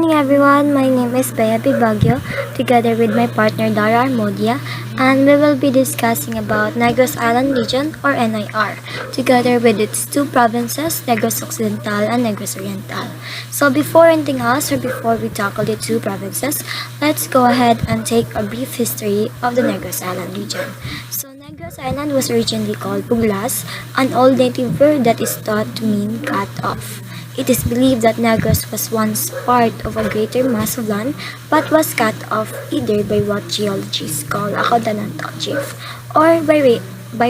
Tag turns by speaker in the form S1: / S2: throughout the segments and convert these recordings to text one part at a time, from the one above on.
S1: morning everyone, my name is Bea Bibagyo together with my partner Dara Armodia, and we will be discussing about Negros Island Region or NIR together with its two provinces, Negros Occidental and Negros Oriental. So before anything else or before we tackle the two provinces, let's go ahead and take a brief history of the Negros Island region. So Negros Island was originally called Buglas, an old native word that is thought to mean cut off. It is believed that Negros was once part of a greater mass of land but was cut off either by what geologists call a continental drift or by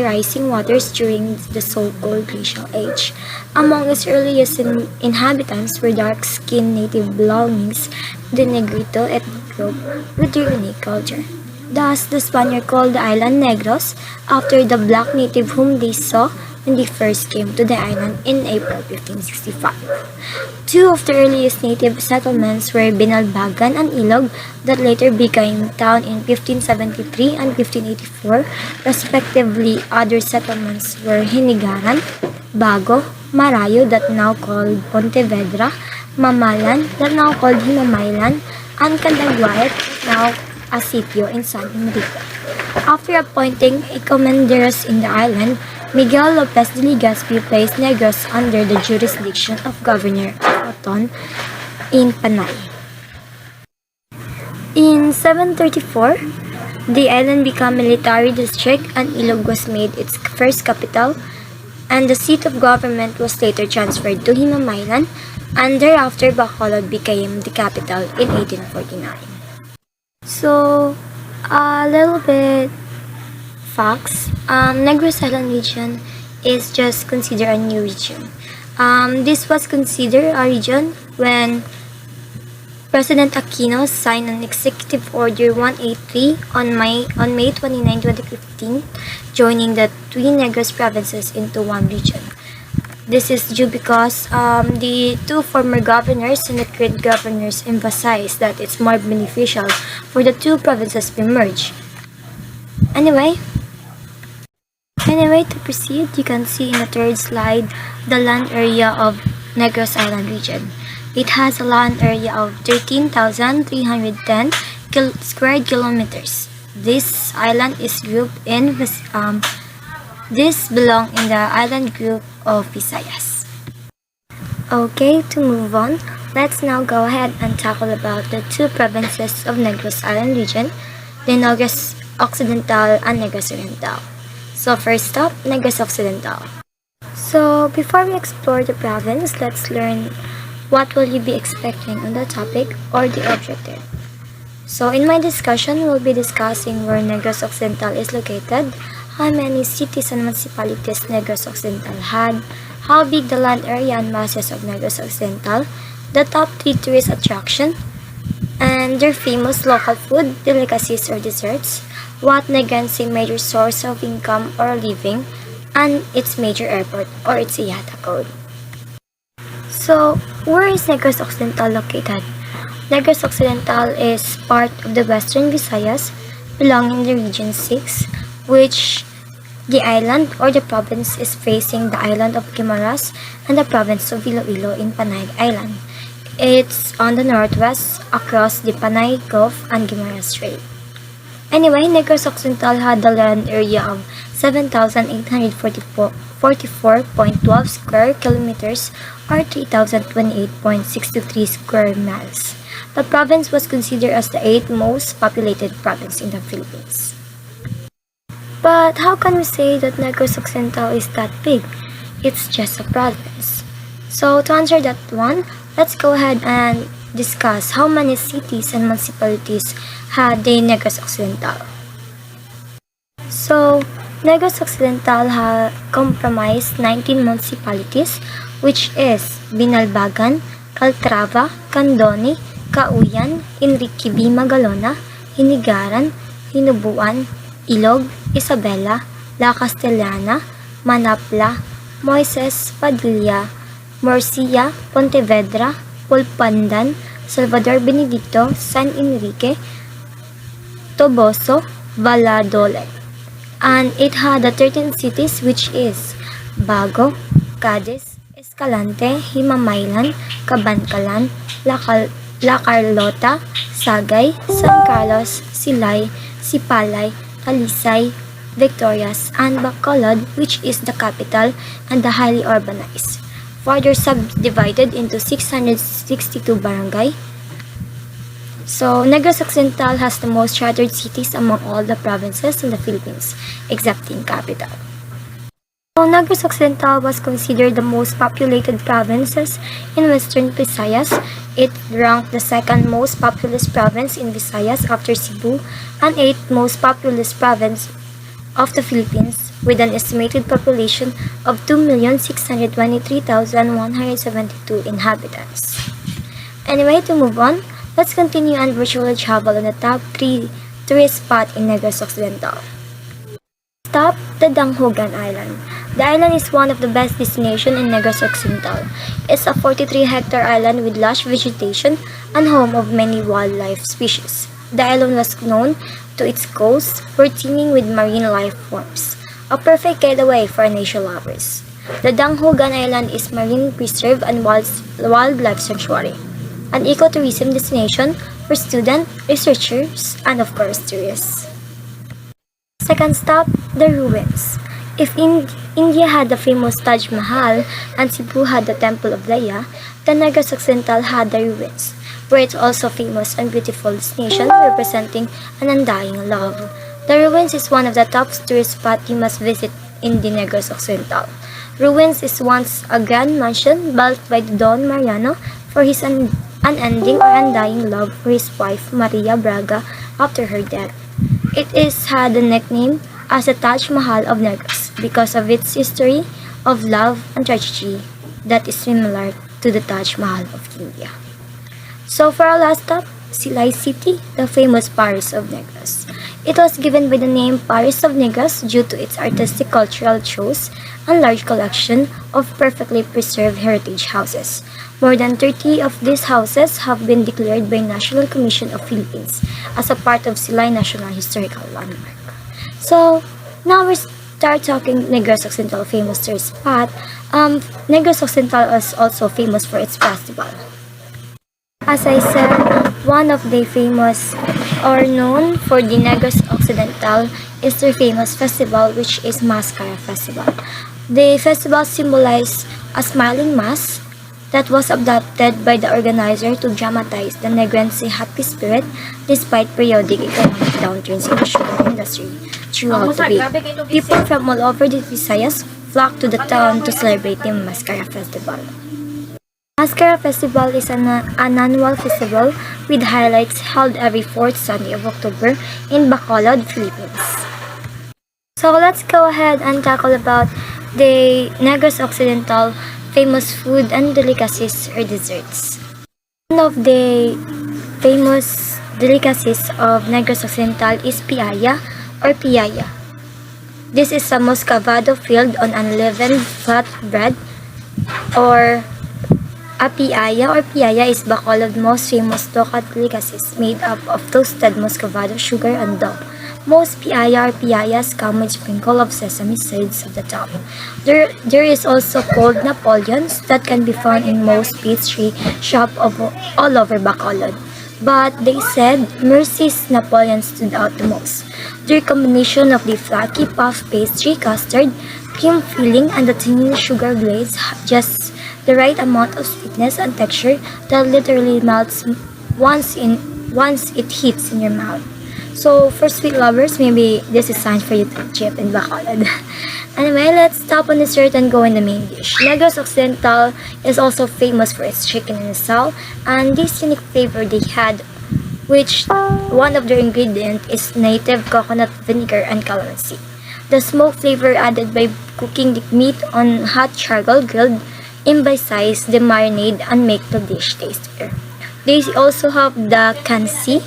S1: rising waters during the so-called glacial age. Among its earliest inhabitants were dark-skinned native belongings to the Negrito ethnic group with their unique culture. Thus, the Spaniard called the island Negros after the black native whom they saw when they first came to the island in April 1565. Two of the earliest native settlements were Binalbagan and Ilog that later became town in 1573 and 1584. Respectively, other settlements were Hinigaran, Bago, Marayo that now called Pontevedra, Mamalan that now called Himamaylan, and Candaguyat now a sitio in San Enrique. After appointing a commanderos in the island, Miguel Lopez de Legazpi placed Negros under the jurisdiction of Governor Oton in Panay. In 734, the island became a military district and Ilog was made its first capital, and the seat of government was later transferred to Himamaylan, and thereafter Bacolod became the capital in 1849. So, a little bit facts. Negros Island region is just considered a new region. This was considered a region when President Aquino signed an Executive Order 183 on May 29, 2015, joining the three Negros provinces into one region. This is due because the two former governors and the current governors emphasized that it's more beneficial for the two provinces to merge. Anyway, to proceed, you can see in the third slide the land area of Negros Island region. It has a land area of 13,310 square kilometers. This island is grouped in this belong in the island group of Visayas. Okay, to move on, let's now go ahead and tackle about the two provinces of Negros Island region, the Negros Occidental and Negros Oriental. So first up, Negros Occidental. So before we explore the province, let's learn what will you be expecting on the topic or the objective. So in my discussion, we'll be discussing where Negros Occidental is located, how many cities and municipalities Negros Occidental had, how big the land area and masses of Negros Occidental, the top 3 tourist attractions, and their famous local food, delicacies or desserts, what Negrense major source of income or living, and its major airport or its IATA code. So, where is Negros Occidental located? Negros Occidental is part of the Western Visayas, belonging to Region 6, which the island or the province is facing the island of Guimaras and the province of Iloilo in Panay Island. It's on the northwest across the Panay Gulf and Guimaras Strait. Anyway, Negros Occidental had a land area of 7,844.12 square kilometers or 3,028.63 square miles. The province was considered as the 8th most populated province in the Philippines. But how can we say that Negros Occidental is that big? It's just a province. So to answer that one, let's go ahead and discuss how many cities and municipalities had the Negros Occidental. So, Negros Occidental comprised 19 municipalities, which is Binalbagan, Caltrava, Candoni, Cauyan, Enrique B. Magalona, Hinigaran, Hinubuan, Ilog, Isabela, La Castellana, Manapla, Moises, Padilla, Morcilla, Pontevedra, Pulpandan, Salvador Benedicto, San Enrique, Toboso, Valladolid. And it had 13 cities, which is Bago, Cadiz, Escalante, Himamaylan, Cabancalan, La Carlota, Sagay, San Carlos, Silay, Sipalay, Talisay, Victorias, and Bacolod, which is the capital and the highly urbanized. Further subdivided into 662 barangay. So, Negros Occidental has the most chartered cities among all the provinces in the Philippines, excepting capital. So, Negros Occidental was considered the most populated provinces in Western Visayas. It ranked the second most populous province in Visayas after Cebu and eighth most populous province of the Philippines with an estimated population of 2,623,172 inhabitants. Anyway, to move on, let's continue and virtually travel on the top 3 tourist spots in Negros Occidental. Top, the Danghogan Island. The island is one of the best destinations in Negros Occidental. It's a 43-hectare island with lush vegetation and home of many wildlife species. The island was known to its coast for teeming with marine life forms, a perfect getaway for nature lovers. The Danghogan Island is marine preserve and wildlife sanctuary, an ecotourism destination for students, researchers, and of course tourists. Second stop, the ruins. If India had the famous Taj Mahal and Cebu had the Temple of Daya, the Negros Occidental had the ruins, where it's also famous and beautiful destination representing an undying love. The ruins is one of the top tourist spots you must visit in the Negros Occidental. Ruins is once a grand mansion built by Don Mariano for his unending or undying love for his wife Maria Braga after her death. It is had the nickname as the Taj Mahal of Negros because of its history of love and tragedy that is similar to the Taj Mahal of India. So for our last stop, Silay City, the famous Paris of Negros. It was given by the name Paris of Negros due to its artistic cultural shows and large collection of perfectly preserved heritage houses. More than 30 of these houses have been declared by National Commission of Philippines as a part of Silay National Historical Landmark. So, now we start talking Negros Occidental famous tourist spot. Negros Occidental is also famous for its festival. As I said, one of the famous or known for the Negros Occidental is their famous festival, which is Mascara Festival. The festival symbolizes a smiling mask that was adopted by the organizer to dramatize the Negrense happy spirit despite periodic economic downturns in the sugar industry throughout the week. People from all over the Visayas flock to the town to celebrate the Mascara Festival. Mascara Festival is an annual festival with highlights held every fourth Sunday of October in Bacolod, Philippines. So let's go ahead and tackle about the Negros Occidental famous food and delicacies or desserts. One of the famous delicacies of Negros Occidental is piaya or piaya. This is a muscovado filled on unleavened flat bread, or a piaya is Bacolod's most famous local delicacies made up of toasted muscovado sugar and dough. Most piayas come with sprinkle of sesame seeds at the top. There is also cold Napoleons that can be found in most pastry shop all over Bacolod. But they said Mercy's Napoleon stood out the most. Their combination of the flaky puff pastry custard, cream filling, and the thin sugar glaze just the right amount of sweetness and texture that literally melts once it hits in your mouth. So for sweet lovers, maybe this is time for you to chip in Bacolod. Anyway, let's stop on dessert and go in the main dish. Negros Occidental is also famous for its chicken and sal, and this unique flavor they had, which one of their ingredients is native coconut vinegar and calamansi. The smoke flavor added by cooking the meat on hot charcoal grilled emphasize the marinade and make the dish tastier. They also have the kansi,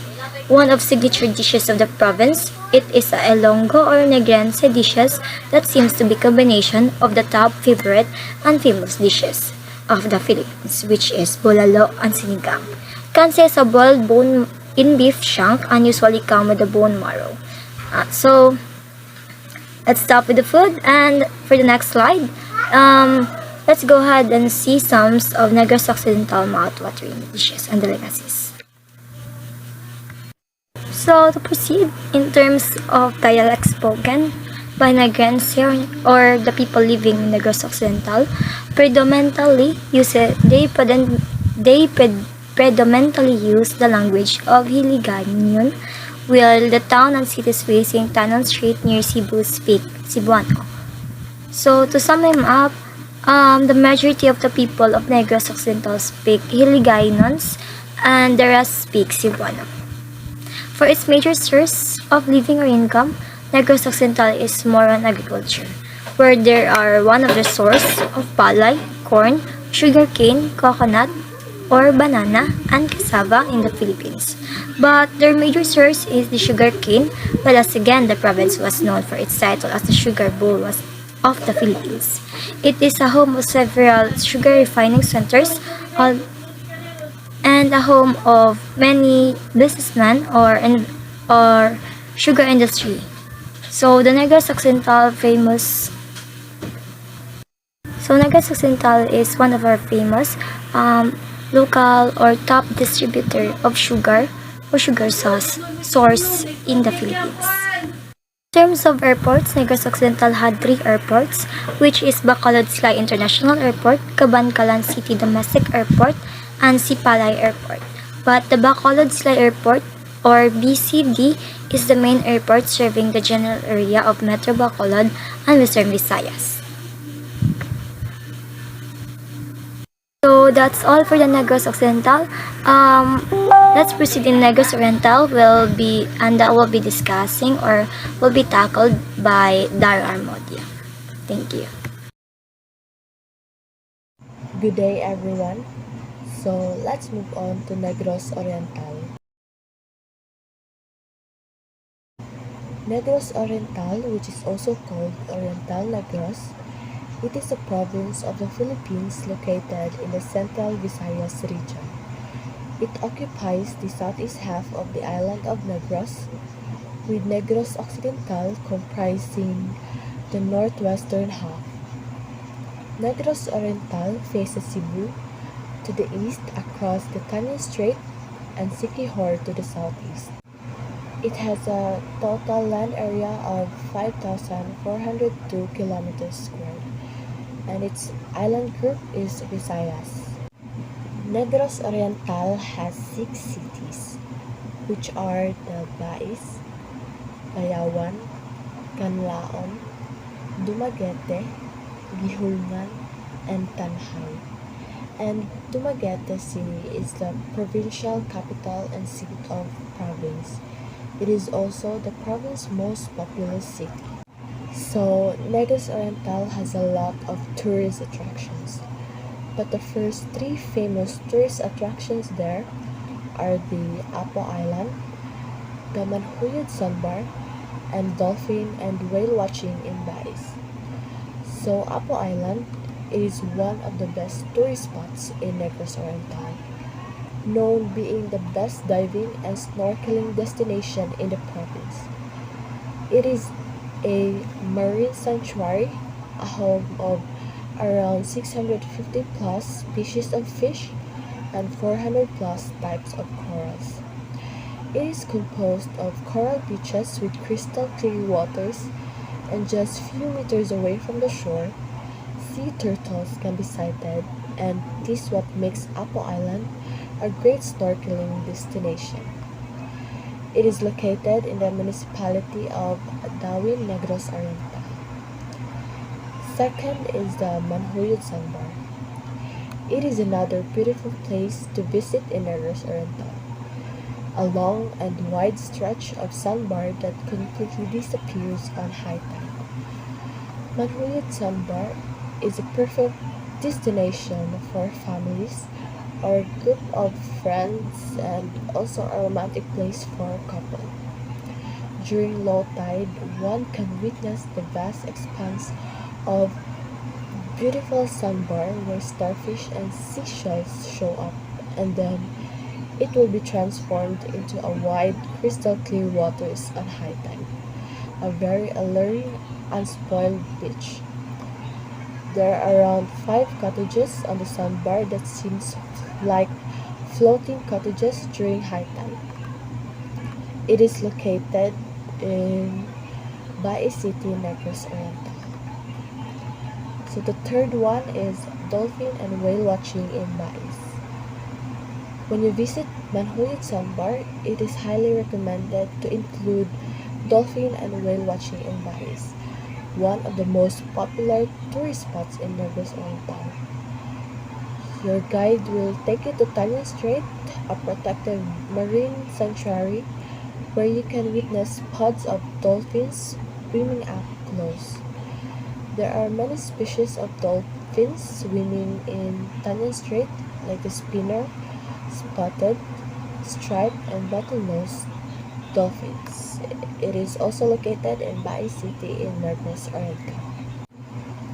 S1: one of signature dishes of the province. It is a Ilonggo or Negrense dishes that seems to be a combination of the top favorite and famous dishes of the Philippines, which is bulalo and sinigang. Kansi is a boiled bone in beef shank and usually come with a bone marrow. So let's stop with the food, and for the next slide, Let's go ahead and see some of Negros Occidental mouth-watering dishes and delicacies. So to proceed, in terms of dialect spoken by Negrens here or the people living in Negros Occidental, predominantly predominantly use the language of Hiligaynon, while the town and cities facing Tanon Street near Cebu speak Cebuano. So to sum them up, the majority of the people of Negros Occidental speak Hiligaynons and the rest speak Cebuano. For its major source of living or income, Negros Occidental is more on agriculture, where there are one of the source of palay, corn, sugarcane, coconut, or banana, and cassava in the Philippines. But their major source is the sugarcane, whereas again the province was known for its title as the sugar bowl of the Philippines. It is a home of several sugar refining centers, and a home of many businessmen or sugar industry. So the Negros Occidental is one of our famous local or top distributor of sugar or sugar source in the Philippines. In terms of airports, Negros Occidental had three airports, which is Bacolod Sky International Airport, Cabancalan City Domestic Airport, and Sipalay Airport. But the Bacolod Sky Airport, or BCD, is the main airport serving the general area of Metro Bacolod and Western Visayas. So that's all for the Negros Occidental. Let's proceed in Negros Oriental. Will be discussing or will be tackled by Dara Armodia. Thank you.
S2: Good day everyone. So let's move on to Negros Oriental. Negros Oriental, which is also called Oriental Negros, it is a province of the Philippines located in the Central Visayas region. It occupies the southeast half of the island of Negros, with Negros Occidental comprising the northwestern half. Negros Oriental faces Cebu to the east across the Tanon Strait and Siquijor to the southeast. It has a total land area of 5,402 kilometers squared, and its island group is Visayas. Negros Oriental has 6 cities, which are the Bais, Bayawan, Canlaon, Dumaguete, Gihulngan, and Tanhay. And Dumaguete City is the provincial capital and seat of province. It is also the province's most populous city. So, Negros Oriental has a lot of tourist attractions. But the first 3 famous tourist attractions there are the Apo Island, the Manhuyod Sandbar, and dolphin and whale watching in Bais. So, Apo Island is one of the best tourist spots in Negros Oriental, known being the best diving and snorkeling destination in the province. It is a marine sanctuary, a home of around 650 plus species of fish and 400 plus types of corals. It is composed of coral beaches with crystal clear waters, and just few meters away from the shore, sea turtles can be sighted, and this what makes Apo Island a great snorkeling destination. It is located in the municipality of Dawin, Negros Oriental. Second is the Manhuyod Sandbar. It is another beautiful place to visit in Negros Oriental. A long and wide stretch of sandbar that completely disappears on high tide. Manhuyod Sandbar is a perfect destination for families or a group of friends, and also a romantic place for a couple. During low tide, one can witness the vast expanse of beautiful sandbar where starfish and seashells show up, and then it will be transformed into a wide, crystal clear waters on high tide. A very alluring, unspoiled beach. There are around 5 cottages on the sandbar that seems like floating cottages during high tide. It is located in Bai City, Negros Oriental. So the third one is dolphin and whale watching in Bais. When you visit Manhuyut Sandbar, it is highly recommended to include dolphin and whale watching in Bais, one of the most popular tourist spots in Negros Oriental. Your guide will take you to Tanyan Strait, a protected marine sanctuary where you can witness pods of dolphins swimming up close. There are many species of dolphins swimming in Tanyan Strait, like the spinner, spotted, striped, and bottlenose dolphins. It is also located in Bai City in Negros Oriental.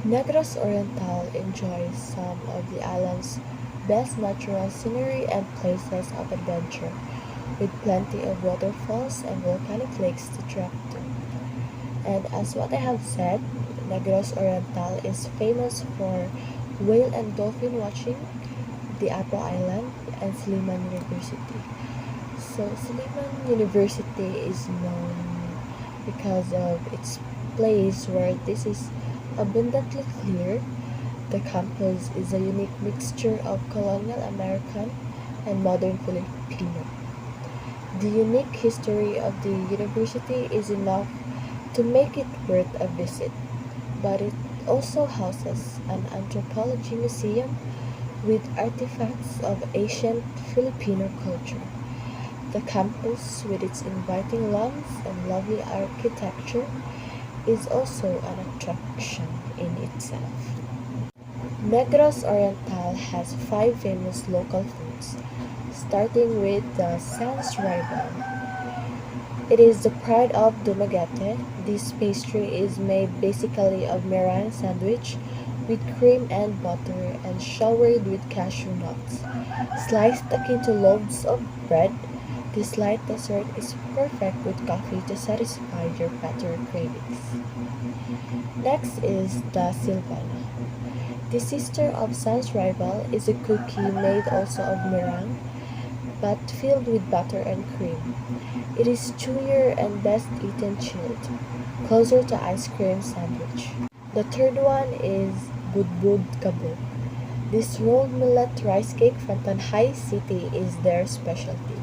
S2: Negros Oriental enjoys some of the island's best natural scenery and places of adventure, with plenty of waterfalls and volcanic lakes to trek to. And as what I have said, Negros Oriental is famous for whale and dolphin watching, the Apo Island, and Sliman University. So Sliman University is known because of its place where this is abundantly clear. The campus is a unique mixture of colonial American and modern Filipino. The unique history of the university is enough to make it worth a visit, but it also houses an anthropology museum with artifacts of ancient Filipino culture. The campus, with its inviting lawns and lovely architecture, is also an attraction in itself. Negros Oriental has 5 famous local foods, starting with the Sans Rival. It is the pride of Dumaguete. This pastry is made basically of meringue sandwich with cream and butter and showered with cashew nuts. Sliced akin to loaves of bread, this light dessert is perfect with coffee to satisfy your butter cravings. Next is the Silvana. The sister of Sans Rival is a cookie made also of meringue, but filled with butter and cream. It is chewier and best eaten chilled, closer to ice cream sandwich. The third one is Budbud Kabuk. This rolled millet rice cake from Tanjay City is their specialty.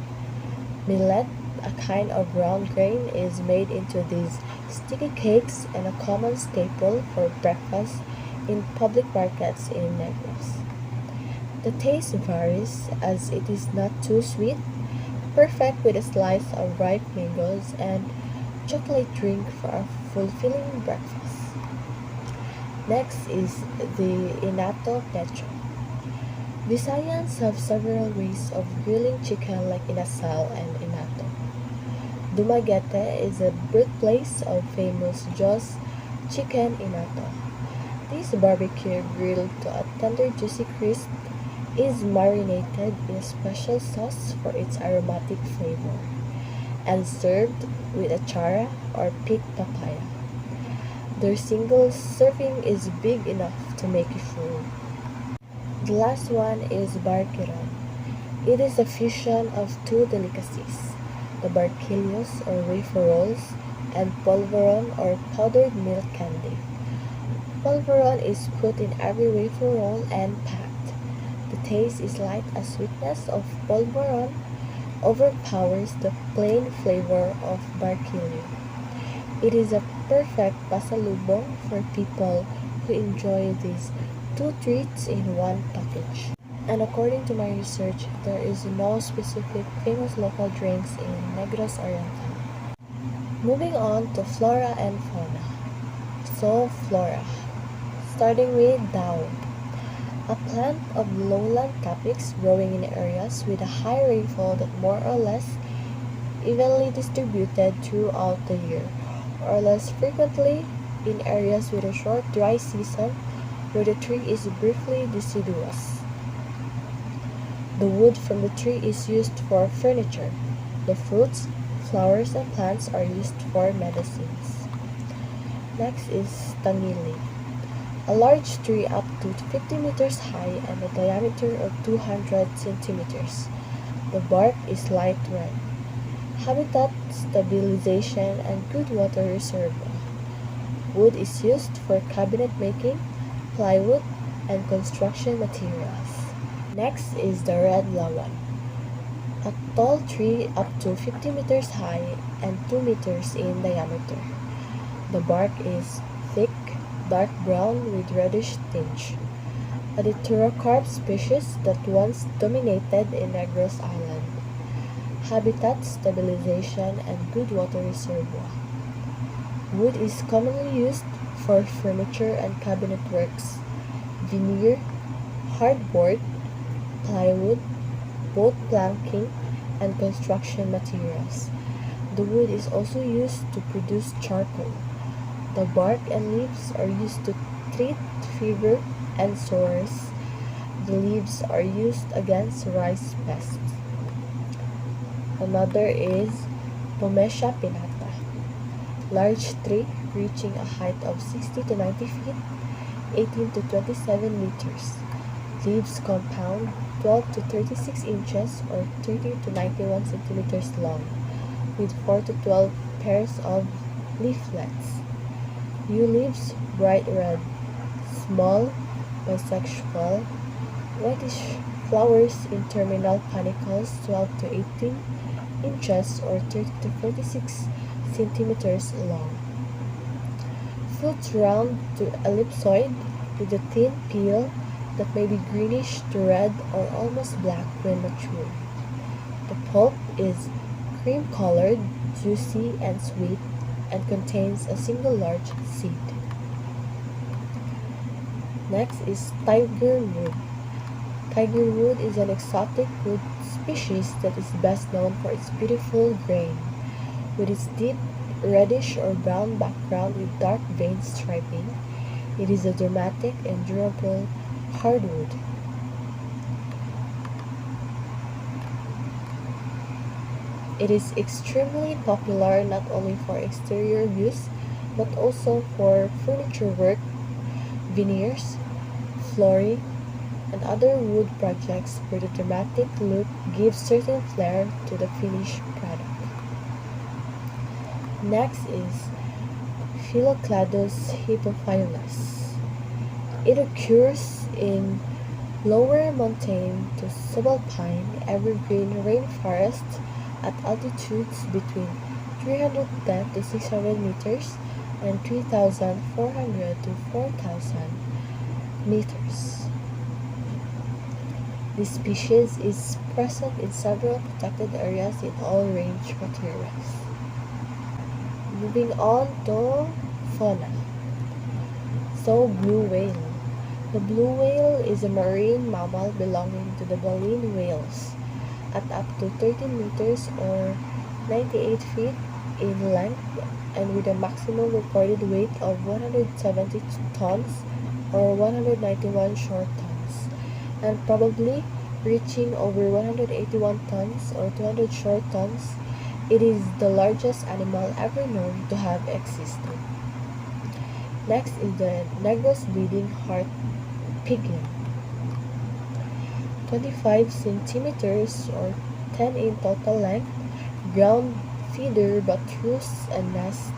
S2: Millet, a kind of round grain, is made into these sticky cakes and a common staple for breakfast in public markets in Negros. The taste varies as it is not too sweet, perfect with a slice of ripe mangoes and chocolate drink for a fulfilling breakfast. Next is the Inato Pecho. Visayans have several ways of grilling chicken like inasal and inato. Dumaguete is a birthplace of famous Jos chicken inato. This barbecue grilled to a tender juicy crisp is marinated in a special sauce for its aromatic flavor and served with achara or picked papaya. Their single serving is big enough to make you full. The last one is barkiron. It is a fusion of two delicacies, the barquillos or wafer rolls and polvoron or powdered milk candy. Polvoron is put in every wafer roll and packed. The taste is light as sweetness of polvoron overpowers the plain flavor of barquillo. It is a perfect pasalubong for people who enjoy these two treats in one package. And according to my research, there is no specific famous local drinks in Negros Oriental. Moving on to flora and fauna. So, flora. Starting with daw, a plant of lowland tropics growing in areas with a high rainfall that more or less evenly distributed throughout the year, or less frequently in areas with a short dry season where the tree is briefly deciduous. The wood from the tree is used for furniture. The fruits, flowers, and plants are used for medicines. Next is tangili. a large tree up to 50 meters high and a diameter of 200 centimeters. The bark is light red. Habitat stabilization and good water reservoir. Wood is used for cabinet making, plywood, and construction materials. Next is the red lawan, a tall tree up to 50 meters high and 2 meters in diameter. The bark is thick, dark brown with reddish tinge. A Deuterocarp species that once dominated in Negros Island. Habitat stabilization and good water reservoir. Wood is commonly used for furniture and cabinet works, veneer, hardboard, plywood, boat planking, and construction materials. The wood is also used to produce charcoal. The bark and leaves are used to treat fever and sores. The leaves are used against rice pests. Another is Pomesha pinnata, large tree reaching a height of 60 to 90 feet, 18 to 27 meters. Leaves compound, 12 to 36 inches or 30 to 91 centimeters long, with 4 to 12 pairs of leaflets. New leaves bright red, small, bisexual, whitish flowers in terminal panicles 12 to 18 inches or 30 to 46 centimeters long. Fruits round to ellipsoid with a thin peel that may be greenish to red or almost black when mature. The pulp is cream-colored, juicy, and sweet, and contains a single large seed. Next is tiger wood. Tiger wood is an exotic wood species that is best known for its beautiful grain, with its deep reddish or brown background with dark vein striping. It is a dramatic and durable hardwood. It is extremely popular not only for exterior use but also for furniture work, veneers, flooring, and other wood projects where the dramatic look gives certain flair to the finished product. Next is Phylocladus hippophilus. It occurs in lower montane to subalpine evergreen rainforests at altitudes between 310 to 600 meters and 3,400 to 4,000 meters. This species is present in several protected areas in all range materials. Moving on to fauna. So, blue whale. The blue whale is a marine mammal belonging to the baleen whales at up to 13 meters or 98 feet in length and with a maximum recorded weight of 170 tons or 191 short tons, and probably reaching over 181 tons or 200 short tons. It is the largest animal ever known to have existed. Next is the Negros bleeding heart pigeon. 25 centimeters or 10 in total length, ground feeder but roosts and nests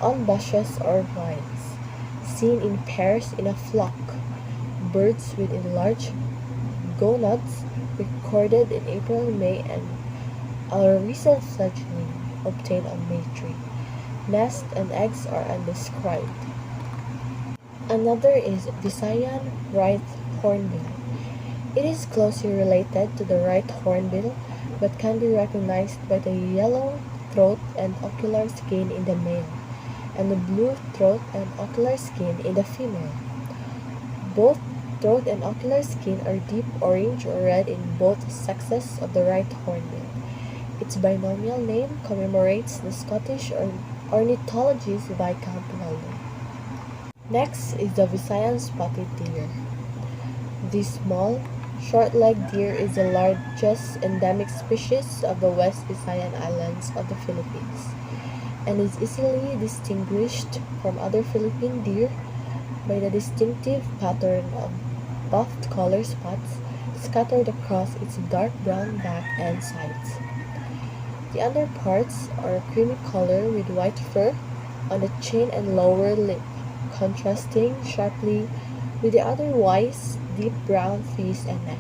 S2: on bushes or vines, seen in pairs in a flock. Birds with enlarged gonads recorded in April, May, and a recent fledgling obtained on May 3. Nest and eggs are undescribed. Another is Visayan right hornbill. It is closely related to the right hornbill but can be recognized by the yellow throat and ocular skin in the male and the blue throat and ocular skin in the female. Both throat and ocular skin are deep orange or red in both sexes of the right hornbill. Its binomial name commemorates the Scottish ornithologist Viscount Weldon. Next is the Visayan spotted deer. This small, short-legged deer is the largest endemic species of the West Visayan Islands of the Philippines and is easily distinguished from other Philippine deer by the distinctive pattern of buffed color spots scattered across its dark brown back and sides. The underparts are creamy color with white fur on the chin and lower lip, contrasting sharply with the otherwise deep brown face and neck.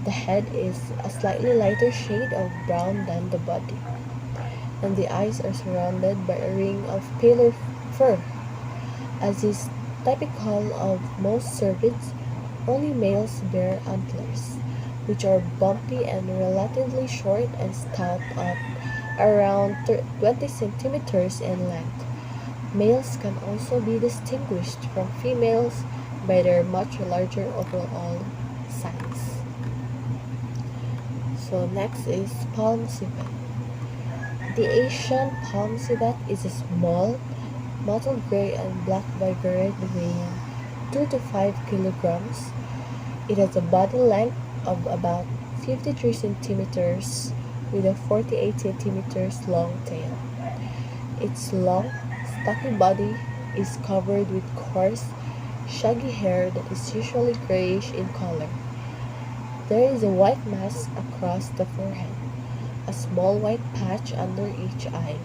S2: The head is a slightly lighter shade of brown than the body, and the eyes are surrounded by a ring of paler fur. As is typical of most cervids, only males bear antlers, which are bumpy and relatively short and stout at around 20 centimeters in length. Males can also be distinguished from females by their much larger overall size. So next is palm civet. The Asian palm civet is a small, mottled gray and black viverrid weighing 2 to 5 kilograms. It has a body length of about 53 centimeters with a 48 centimeters long tail. Its long, stocky body is covered with coarse, shaggy hair that is usually grayish in color. There is a white mask across the forehead, a small white patch under each eye,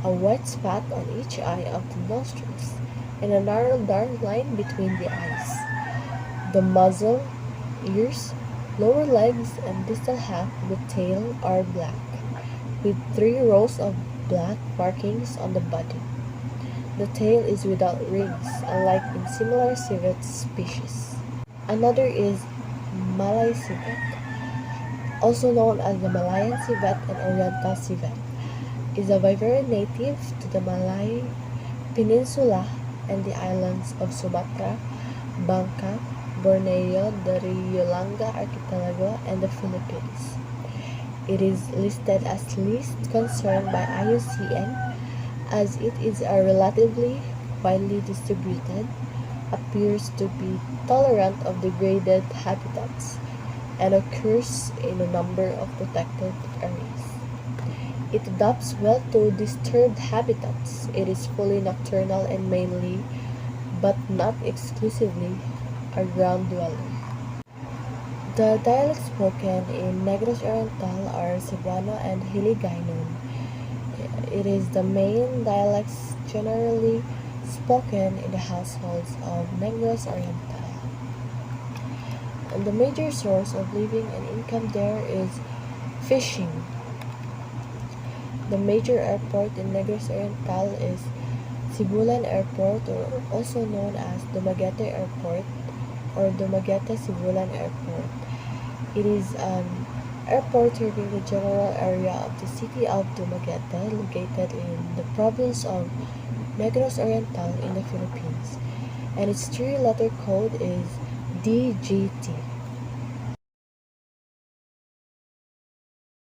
S2: a white spot on each eye of the nostrils, and a narrow dark line between the eyes. The muzzle, ears, lower legs, and distal half of the tail are black, with 3 rows of black markings on the body. The tail is without rings, unlike in similar civet species. Another is Malay civet, also known as the Malayan civet and Oriental civet, is a viverrid native to the Malay Peninsula and the islands of Sumatra, Bangka, Borneo, the Riolanga Archipelago, and the Philippines. It is listed as least concern by IUCN as it is a relatively widely distributed, appears to be tolerant of degraded habitats, and occurs in a number of protected areas. It adapts well to disturbed habitats. It is fully nocturnal and mainly, but not exclusively, a ground dweller. The dialects spoken in Negros Oriental are Cebuano and Hiligaynon. It is the main dialects generally spoken in the households of Negros Oriental. And the major source of living and income there is fishing. The major airport in Negros Oriental is Sibulan Airport, or also known as Dumaguete Airport or Dumaguete Sibulan Airport. It is an airport serving the general area of the city of Dumaguete, located in the province of Negros Oriental in the Philippines, and its 3-letter code is DGT.